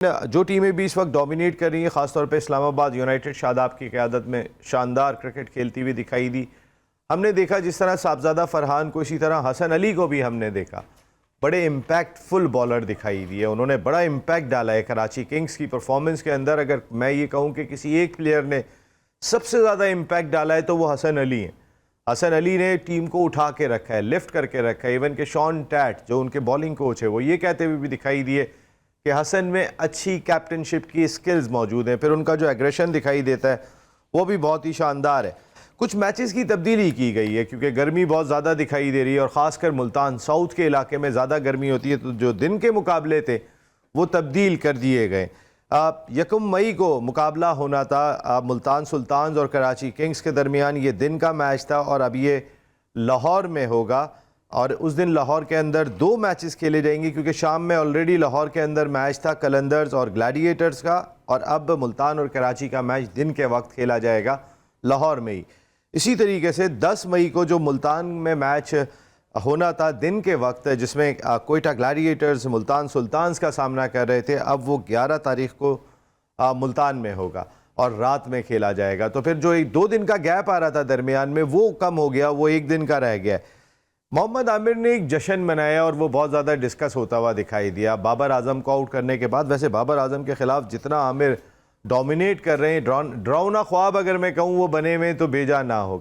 जो टीमें भी इस वक्त डोमिनेट कर रही हैं, ख़ासतौर पे इस्लामाबाद यूनाइटेड शादाब की क़यादत में शानदार क्रिकेट खेलती हुई दिखाई दी। हमने देखा जिस तरह साहबजादा फरहान को, इसी तरह हसन अली को भी हमने देखा, बड़े इम्पैक्टफुल बॉलर दिखाई दिए। उन्होंने बड़ा इम्पैक्ट डाला है कराची किंग्स की परफॉर्मेंस के अंदर। अगर मैं ये कहूँ कि किसी एक प्लेयर ने सबसे ज़्यादा इम्पैक्ट डाला है तो वो हसन अली हैं। हसन अली ने टीम को उठा के रखा है, लिफ्ट करके रखा है। इवन के शॉन टैट जो उनके बॉलिंग कोच है वो ये कहते हुए भी दिखाई दिए कि हसन में अच्छी कैप्टनशिप की स्किल्स मौजूद हैं। फिर उनका जो एग्रेशन दिखाई देता है वो भी बहुत ही शानदार है। कुछ मैचेस की तब्दीली की गई है क्योंकि गर्मी बहुत ज़्यादा दिखाई दे रही है और ख़ासकर मुल्तान साउथ के इलाके में ज़्यादा गर्मी होती है, तो जो दिन के मुकाबले थे वो तब्दील कर दिए गए। 1 मई को मुकाबला होना था मुल्तान सुल्तान्स और कराची किंग्स के दरमियान। ये दिन का मैच था और अब ये लाहौर में होगा और उस दिन लाहौर के अंदर 2 मैचेस खेले जाएंगे क्योंकि शाम में ऑलरेडी लाहौर के अंदर मैच था कलंदर्स और ग्लैडिएटर्स का, और अब मुल्तान और कराची का मैच दिन के वक्त खेला जाएगा लाहौर में ही। इसी तरीके से 10 मई को जो मुल्तान में मैच होना था दिन के वक्त, जिसमें कोयटा ग्लैडिएटर्स मुल्तान सुल्तान्स का सामना कर रहे थे, अब वो 11 तारीख को मुल्तान में होगा और रात में खेला जाएगा। तो फिर जो 2 दिन का गैप आ रहा था दरमियान में वो कम हो गया, वो 1 दिन का रह गया। मोहम्मद आमिर ने एक जश्न मनाया और वो बहुत ज़्यादा डिस्कस होता हुआ दिखाई दिया बाबर आजम को आउट करने के बाद। वैसे बाबर आजम के खिलाफ जितना आमिर डोमिनेट कर रहे हैं, ड्राउना ख्वाब अगर मैं कहूँ वो बने हुए तो बेजा ना होगा।